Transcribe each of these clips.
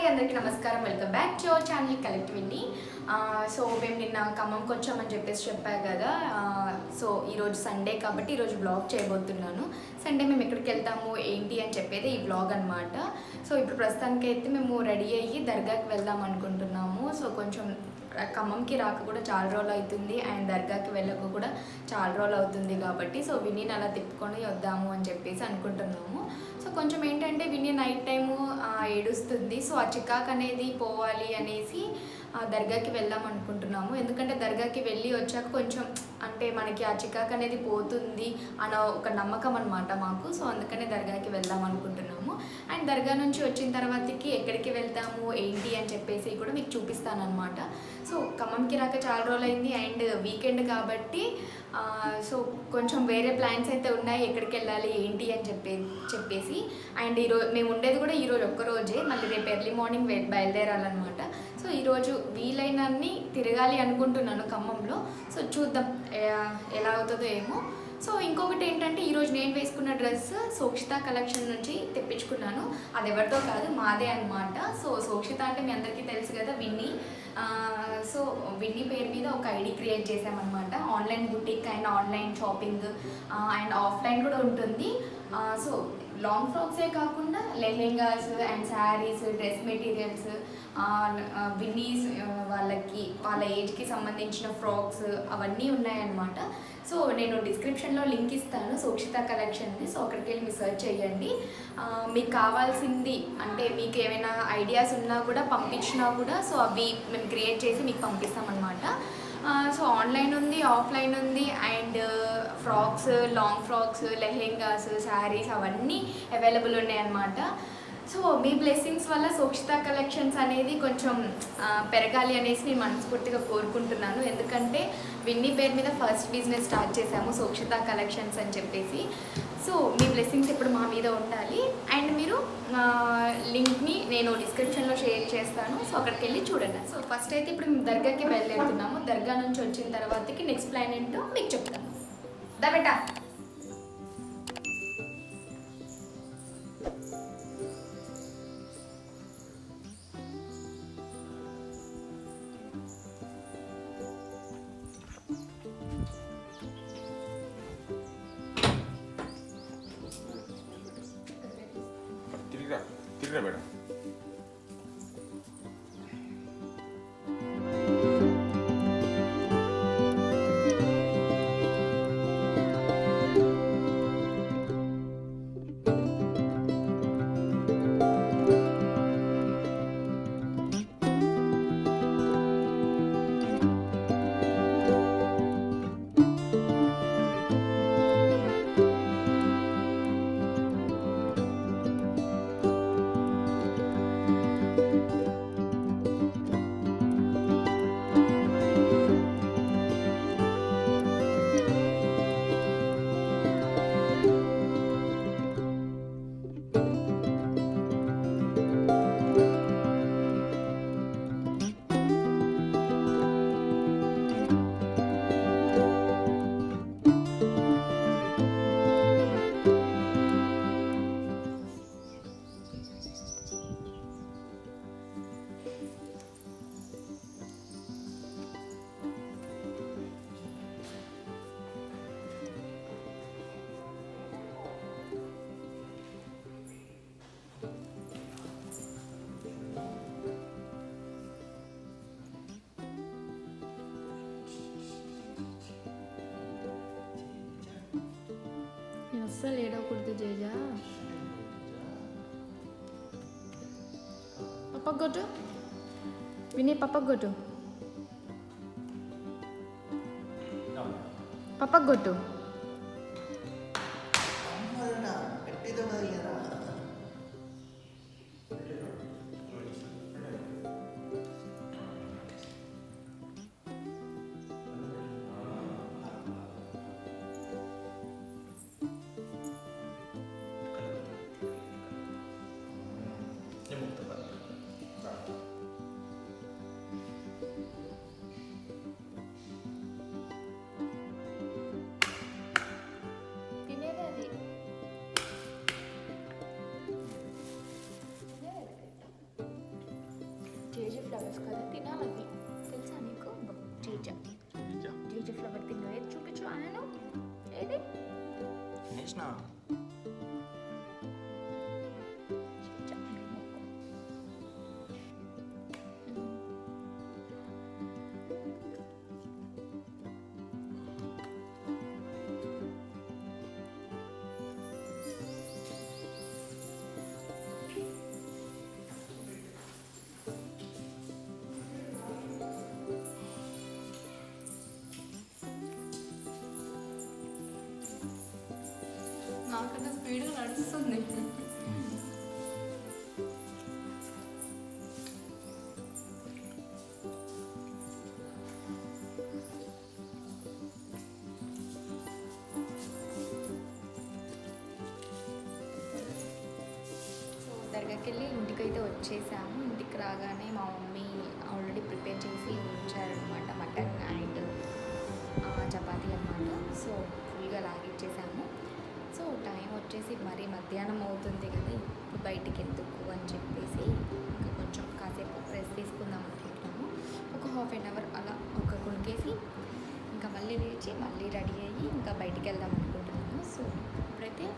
అండి, అందరికీ నమస్కారం. Welcome back to our channel collect Vinni. So మేము నిన్న ఖమ్మంకి వచ్చామని చెప్పాను కదా. సో ఈరోజు సండే కాబట్టి ఈరోజు బ్లాగ్ చేయబోతున్నాను. సండే మేము ఎక్కడికి వెళ్తాము ఏంటి అని చెప్పేది ఈ బ్లాగ్ అనమాట. సో ఇప్పుడు ప్రస్తుతానికి అయితే మేము రెడీ అయ్యి దర్గాకి వెళ్దాం అనుకుంటున్నాము. సో కొంచెం ఖమ్మంకి రాక కూడా చాలా రోజులు అవుతుంది అండ్ దర్గాకి వెళ్ళక కూడా చాలా రోజులు అవుతుంది కాబట్టి సో విన్నీని అలా తిప్పుకొని వద్దాము అని చెప్పేసి అనుకుంటున్నాము. సో కొంచెం ఏంటంటే విన్నీ నైట్ టైము ఏడుస్తుంది. సో ఆ చికాక్ అనేది పోవాలి అనేసి దర్గాకి వెళ్దాం అనుకుంటున్నాము. ఎందుకంటే దర్గాకి వెళ్ళి వచ్చాక కొంచెం అంటే మనకి ఆ చికాక్ అనేది పోతుంది అన్న ఒక నమ్మకం అనమాట మాకు. సో అందుకనే దర్గాకి వెళ్దాం అనుకుంటున్నాము. అండ్ దర్గా నుంచి వచ్చిన తర్వాతకి ఎక్కడికి వెళ్తాము ఏంటి అని చెప్పేసి కూడా మీకు చూపిస్తాను అనమాట. సో ఖమ్మంకి రాక చాలా రోజులు అయింది అండ్ వీకెండ్ కాబట్టి సో కొంచెం వేరే ప్లాన్స్ అయితే ఉన్నాయి ఎక్కడికి వెళ్ళాలి ఏంటి అని చెప్పేసి అండ్ ఈరోజు మేము ఉండేది కూడా ఈరోజు ఒక్కరోజే, మళ్ళీ రేపు ఎర్లీ మార్నింగ్ బయలుదేరాలన్నమాట. సో ఈరోజు వీలైనన్ని తిరగాలి అనుకుంటున్నాను ఖమ్మంలో. సో చూద్దాం ఎలా అవుతుందో ఏమో. సో ఇంకొకటి ఏంటంటే ఈరోజు నేను వేసుకున్న డ్రెస్ సోక్షిత కలెక్షన్ నుంచి తెప్పించుకున్నాను. అది ఎవరితో కాదు, మాదే అనమాట. సో సోక్షిత అంటే మీ అందరికీ తెలుసు కదా, విన్నీ. సో విన్నీ పేరు మీద ఒక ఐడి క్రియేట్ చేసామన్నమాట. Online boutique and online shopping and offline కూడా ఉంటుంది. సో లాంగ్ ఫ్రాక్సే కాకుండా lehengas and saris, dress materials, Vinni's వాళ్ళ ఏజ్కి సంబంధించిన ఫ్రాక్స్ అవన్నీ ఉన్నాయన్నమాట. సో నేను డిస్క్రిప్షన్లో లింక్ ఇస్తాను సోక్షిత కలెక్షన్ది. సో అక్కడికి వెళ్ళి మీరు సర్చ్ చేయండి. మీకు కావాల్సింది అంటే మీకు ఏమైనా ఐడియాస్ ఉన్నా కూడా పంపించినా కూడా సో అవి మేము క్రియేట్ చేసి మీకు పంపిస్తామన్నమాట. సో ఆన్లైన్ ఉంది, ఆఫ్లైన్ ఉంది and frocks, long frocks, lehengas, saris అవన్నీ అవైలబుల్ ఉన్నాయన్నమాట. సో మీ బ్లెస్సింగ్స్ వల్ల సోక్షిత కలెక్షన్స్ అనేది కొంచెం పెరగాలి అనేసి నేను మనస్ఫూర్తిగా కోరుకుంటున్నాను. ఎందుకంటే విన్నీ పేరు మీద ఫస్ట్ బిజినెస్ స్టార్ట్ చేశాము సోక్షిత కలెక్షన్స్ అని చెప్పేసి. సో మీ బ్లెస్సింగ్స్ ఇప్పుడు మా మీద ఉండాలి అండ్ మీరు లింక్ని నేను డిస్క్రిప్షన్లో షేర్ చేస్తాను. సో అక్కడికి వెళ్ళి చూడండి. సో ఫస్ట్ అయితే ఇప్పుడు మేము దర్గాకి బయలుదేరుతున్నాము. దర్గా నుంచి వచ్చిన తర్వాతకి నెక్స్ట్ ప్లాన్ ఏంటో మీకు చెప్తాను. దా బేటా. తిరిగిరా మేడం. అస్సలు ఏడవకూడదు జేజా. పప్పకు కొట్టు విని, పప్పకు కొట్టు, పప్పకు కొట్టు. ఫ్లవర్స్ కదా, తినాలి. తెలుసా నీకు? జీజా జీజా ఫ్లవర్ తిన్నా. ఏది చూపించు ఆయన, ఏది నాకన్నా స్పీడ్గా నడుస్తుంది. దర్గాకి వెళ్ళి ఇంటికైతే వచ్చేసాము. ఇంటికి రాగానే మా మమ్మీ ఆల్రెడీ ప్రిపేర్ చేసి ఉంచారనమాట మటన్ అండ్ చపాతీ అన్నమాట. సో ఫుల్గా లాగిచ్చేసాము. సో టైం వచ్చేసి మరీ మధ్యాహ్నం అవుతుంది కదా, ఇప్పుడు బయటికి ఎందుకు అని చెప్పేసి ఇంకా కొంచెం కాసేపు రెస్ట్ తీసుకుందాం అనుకుంటున్నాము. ఒక ½ an hour అలా ఒక కొనుకేసి ఇంకా మళ్ళీ లేచి మళ్ళీ రెడీ అయ్యి ఇంకా బయటికి వెళ్దాం అనుకుంటున్నాము. సో ఇప్పుడైతే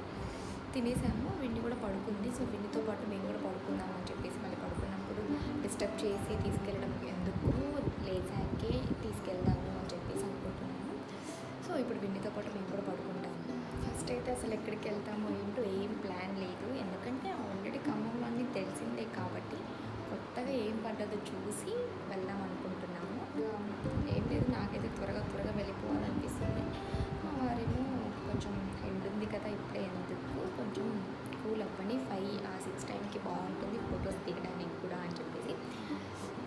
తినేసాము. విన్ని కూడా పడుకుంది. సో విన్నితో పాటు మేము కూడా పడుకుందాం అని చెప్పేసి మళ్ళీ పడుకున్నప్పుడు డిస్టర్బ్ చేసి తీసుకెళ్ళడం ఎందుకు, లేచాకే తీసుకెళ్దాము అని చెప్పేసి అనుకుంటున్నాము. సో ఇప్పుడు విన్నితో పాటు మేము కూడా పడుకుంటాము. ఫస్ట్ అయితే అసలు ఎక్కడికి వెళ్తామో ఏంటో ఏం ప్లాన్ లేదు, ఎందుకంటే ఆల్రెడీ ఖమ్మంలో అన్నీ తెలిసిందే కాబట్టి కొత్తగా ఏం పడ్డదో చూసి వెళ్దాం అనుకుంటున్నాము. ఏం లేదు, నాకైతే త్వరగా వెళ్ళిపోవాలనిపిస్తుంది. మా వారేమో కొంచెం ఎండ్ ఉంది కదా ఇప్పుడే ఎందుకు, కొంచెం కూల్ అవ్వని 5-6 టైంకి బాగుంటుంది ఫొటోస్ దిగడానికి కూడా అని చెప్పేసి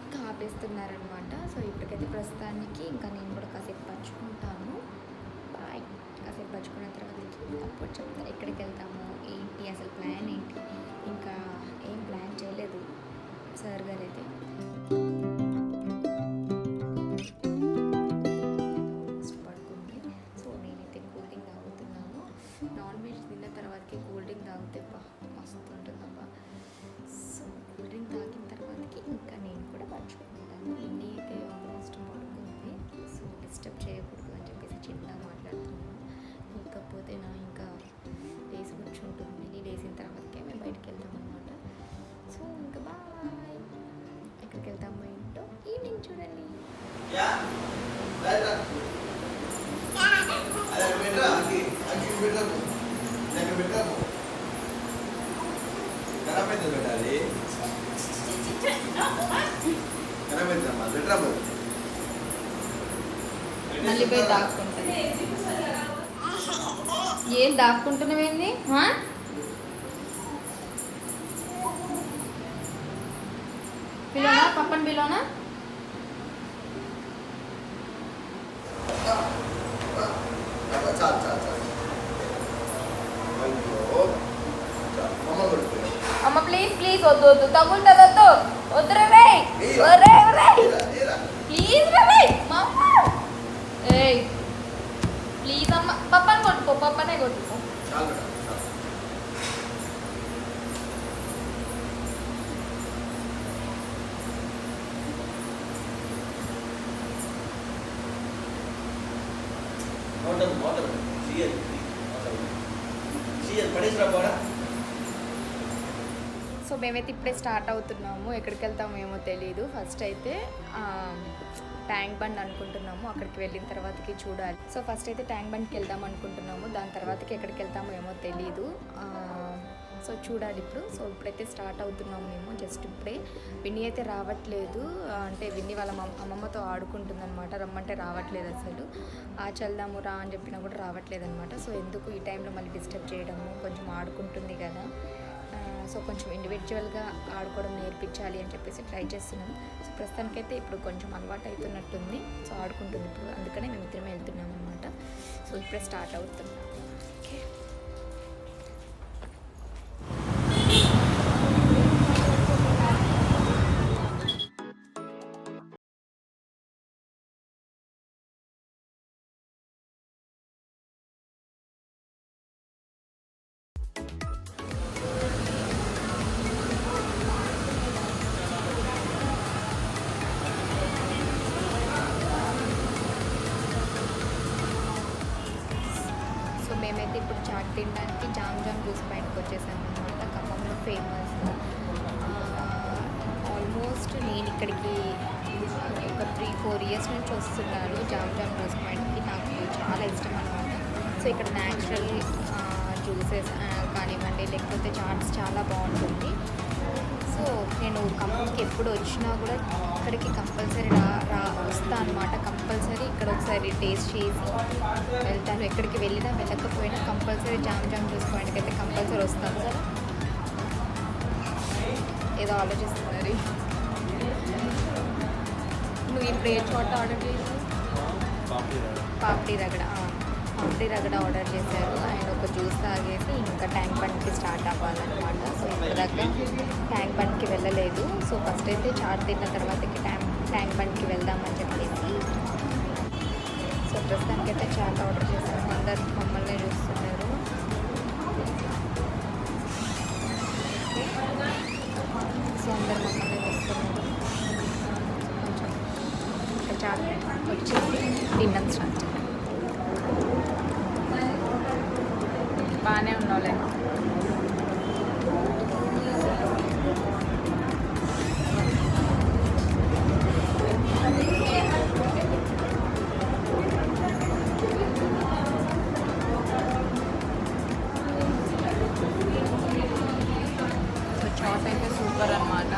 ఇంకా ఆపేస్తున్నారనమాట. సో ఇప్పటికైతే ప్రస్తుతానికి ఇంకా నేను కూడా కాసేపు పంచుకుంటాను. బాయ్. కాసేపు పంచుకున్న తర్వాత అప్పుడు చెప్తాను ఎక్కడికి వెళ్తాము ఏంటి, అసలు ప్లాన్ ఏంటి. ఇంకా ఏం ప్లాన్ చేయలేదు సార్ గారు అయితే. పడుకుంది. సో నేనైతే కూల్ డ్రింక్ తాగుతున్నాను. నాన్ వెజ్ తిన్న తర్వాతకి కూల్ డ్రింక్ తాగితే మస్తు ఉంటుందబ్బా. సో కూల్ డ్రింక్ తాగిన తర్వాతకి ఇంకా నేను కూడా పంచుకుంటాను. ఇన్ని అయితే ఆల్మోస్ట్ పడుకుంది. సో డిస్టర్బ్ చేయకూడదు అని చెప్పేసి చిన్నగా మాట్లాడుతున్నాను. లేకపోతే నా ఇంకా లేసి కూర్చుంటుంది. లేసిన తర్వాతకే మేము బయటికి వెళ్తాం అనమాట. సో ఇంకా బాయ్. ఎక్కడికి వెళ్తామో ఏంటో ఈవినింగ్ చూడండి. మళ్ళీ పోయి దాక్కుంటుంది. ఏం దాక్కుంటున్నావేంది? పిలోనా, పప్పని పిలోనా. అమ్మ ప్లీజ్ వద్దు తగులుతుంది, వద్దు రే ప్లీజ్ రే మమ్మ. ఏయ్ ప్లీజ్ అమ్మ, పప్పని కొట్టుకో, పప్పనే కొట్టుకో. సో మేమైతే ఇప్పుడే స్టార్ట్ అవుతున్నాము. ఎక్కడికి వెళ్తామో ఏమో తెలీదు. ఫస్ట్ అయితే ట్యాంక్ బండ్ అనుకుంటున్నాము, అక్కడికి వెళ్ళిన తర్వాతకి చూడాలి. సో ఫస్ట్ అయితే ట్యాంక్ బండ్కి వెళ్దాం అనుకుంటున్నాము, దాని తర్వాతకి ఎక్కడికి వెళ్తామో ఏమో తెలీదు. సో చూడాలి ఇప్పుడు. సో ఇప్పుడైతే స్టార్ట్ అవుతున్నాము మేము. జస్ట్ ఇప్పుడే విన్ని అయితే రావట్లేదు, అంటే విన్ని వాళ్ళ అమ్మమ్మతో ఆడుకుంటుందన్నమాట. రమ్మంటే రావట్లేదు అసలు. చల్దాము రా అని చెప్పినా కూడా రావట్లేదు అనమాట. సో ఎందుకు ఈ టైంలో మళ్ళీ డిస్టర్బ్ చేయడము, కొంచెం ఆడుకుంటుంది కదా. సో కొంచెం ఇండివిజువల్గా ఆడుకోవడం నేర్పించాలి అని చెప్పేసి ట్రై చేస్తున్నాం. సో ప్రస్తుతానికైతే ఇప్పుడు కొంచెం అలవాటు అవుతున్నట్టుంది. సో ఆడుకుంటుంది ఇప్పుడు, అందుకనే మేము ఇద్దరమే వెళ్తున్నాం అనమాట. సో ఇప్పుడే స్టార్ట్ అవుతున్నాం. ఓకే. తినడానికి జామ్ జామ్ జ్యూస్ పాయింట్కి వచ్చేసాను అనమాట. ఖమ్మంలో ఫేమస్. ఆల్మోస్ట్ నేను ఇక్కడికి ఒక 3-4 ఇయర్స్ నుంచి వస్తున్నాను జామ్ జామ్ జ్యూస్ పాయింట్కి. నాకు చాలా ఇష్టం అనమాట. సో ఇక్కడ న్యాచురల్ జ్యూసెస్ కానివ్వండి, లేకపోతే చాట్స్ చాలా బాగుంటుంది. సో నేను ఖమ్మంకి ఎప్పుడు వచ్చినా కూడా ఇక్కడికి కంపల్సరీ వస్తాను అనమాట. కంపల్సరీ ఇక్కడ ఒకసారి టేస్ట్ చేసి వెళ్తాను. ఎక్కడికి వెళ్ళినా వెళ్ళకపోయినా కంపల్సరీ జామ్ జామ్ జ్యూస్ పాయింట్కి అయితే కంపల్సరీ వస్తాను కదా. ఏదో ఆలోచిస్తున్నారు. నువ్వు ఇప్పుడు ఏ చోట ఆర్డర్ చేసావు? పాపడి రగడ ఆర్డర్ చేశారు. అండ్ ఒక జ్యూస్ తాగేసి ఇంకా ట్యాంక్ బండ్కి స్టార్ట్ అవ్వాలన్నమాట. సో ఇప్పటిదాకా ట్యాంక్ బండ్కి వెళ్ళలేదు. సో ఫస్ట్ అయితే చాట్ తిన్న తర్వాతకి ట్యాంక్ బండ్కి వెళ్దామని చెప్పేసి. సో ప్రస్తుతానికైతే చాట్ ఆర్డర్ చేశాను. అందరు మమ్మల్ని చూస్తున్నారు. సో అందరు మమ్మల్ని చూస్తున్నారు. కొంచెం చాట్ వచ్చేసి తినడం స్టార్ట్. బాగానే ఉన్నావులే. సో చాట్ అయితే సూపర్ అన్నమాట.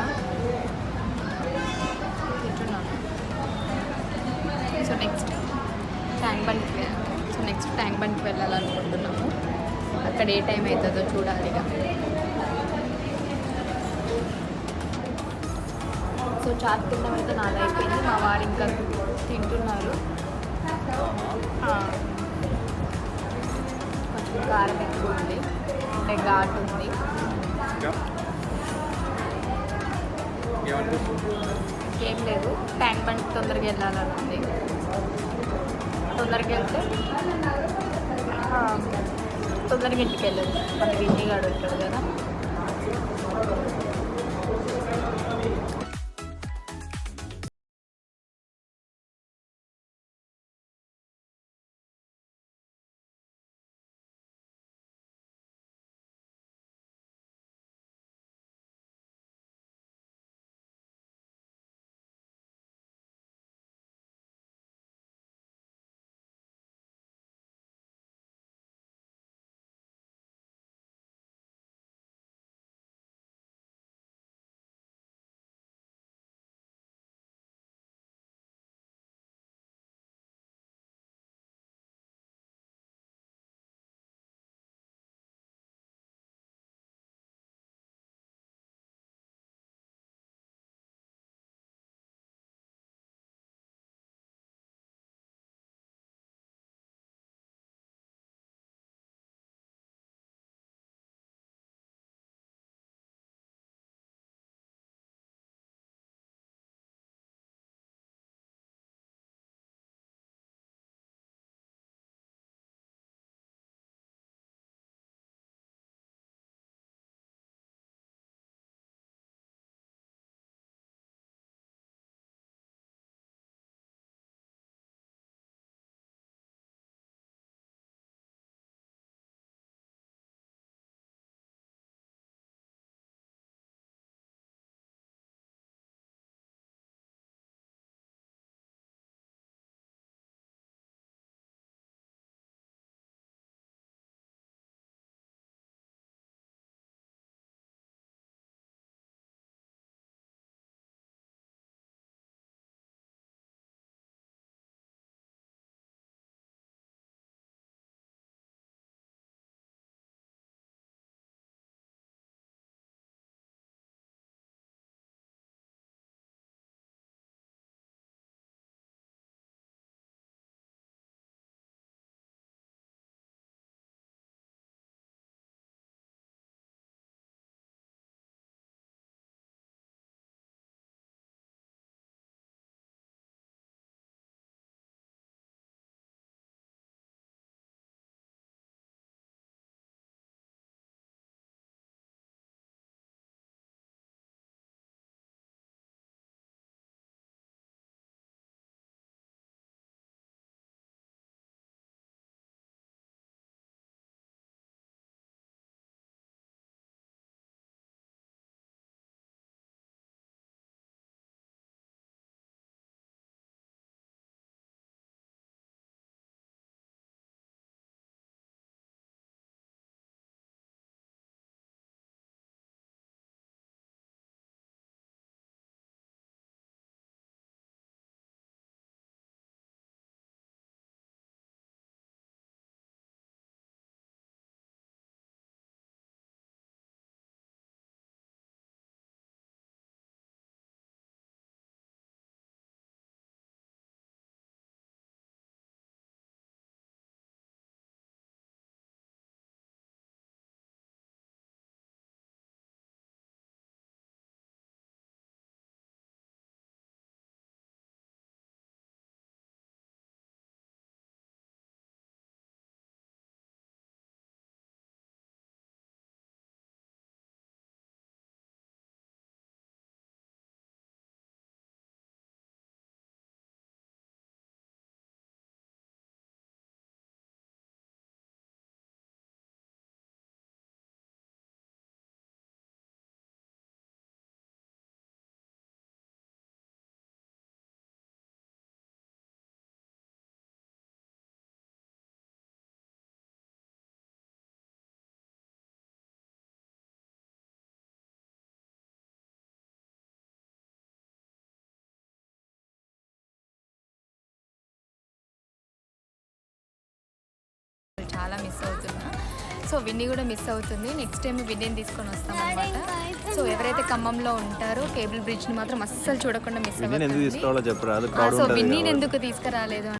తింటున్నాను. సో నెక్స్ట్ ట్యాంక్ బండ్కి వెళ్ళాలనుకుంటున్నాము. అక్కడ ఏ టైం అవుతుందో చూడాలి ఇక. సో చాట్ తినడం అయితే నాది అయిపోయింది. మా వారు ఇంకా తింటున్నారు. కొంచెం కారం ఎక్కువ ఉంది, అంటే ఘాటు ఉంది. ఏం లేదు, ట్యాంక్ బండ్ తొందరగా వెళ్ళాలని ఉంది. తొందరగా వెళ్తే తొందరగా ఇంటికి వెళ్ళదు. మనకి ఇంటికాడు ఉంటాడు కదా. మిస్ అవుతున్నా. సో విన్నీ కూడా మిస్ అవుతుంది. నెక్స్ట్ టైం విన్నీని తీసుకొని వస్తాం అనమాట. సో ఎవరైతే ఖమ్మంలో ఉంటారో కేబుల్ బ్రిడ్జ్ని మాత్రం అస్సలు చూడకుండా మిస్ అవుతుంది. సో విన్నీని ఎందుకు తీసుకురాలేదు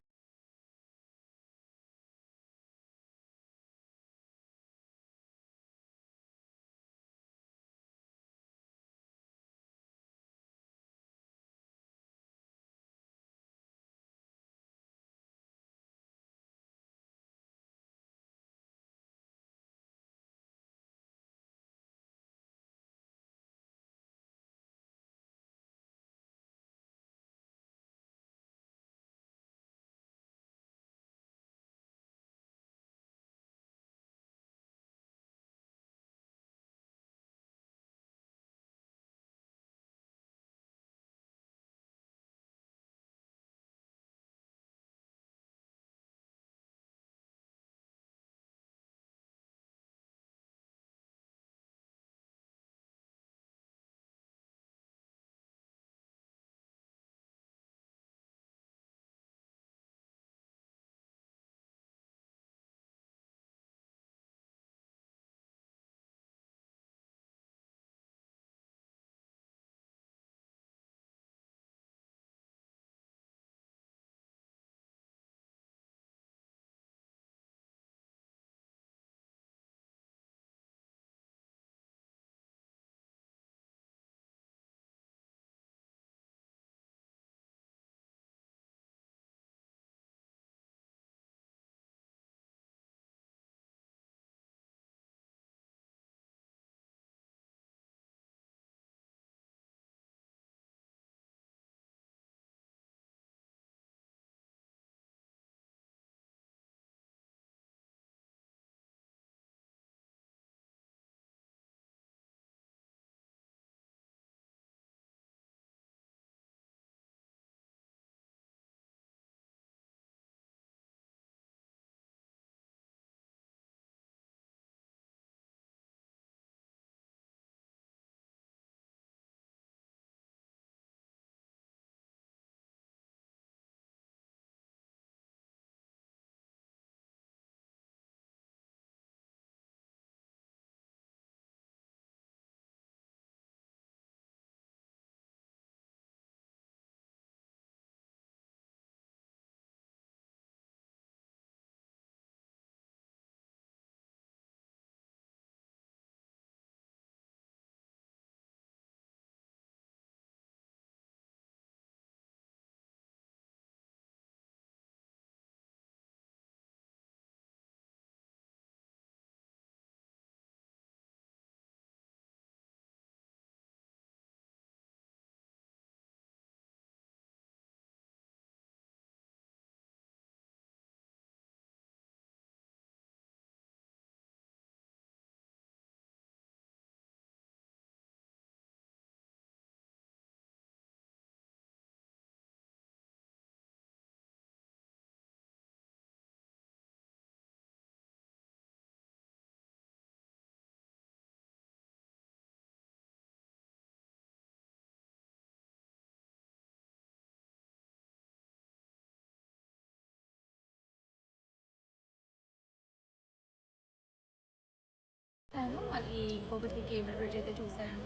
మళ్ళీ ఇంకొకటి కేబుల్ బ్రిడ్జ్ అయితే చూశాను.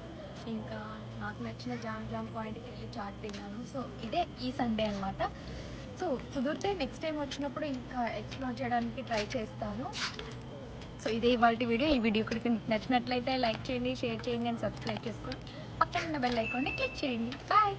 ఇంకా నాకు నచ్చిన జామ్ పాయింట్కి వెళ్ళి చాట్ తిన్నాను. సో ఇదే ఈ సండే అనమాట. సో కుదిరితే నెక్స్ట్ టైం వచ్చినప్పుడు ఇంకా ఎక్స్ప్లోర్ చేయడానికి ట్రై చేస్తాను. సో ఇదే ఇవాళ వీడియో. ఈ వీడియో కనుక మీకు నచ్చినట్లయితే లైక్ చేయండి, షేర్ చేయండి అండ్ సబ్స్క్రైబ్ చేసుకోండి. పక్కన ఉన్న బెల్ ఐకాన్ని క్లిక్ చేయండి. బాయ్.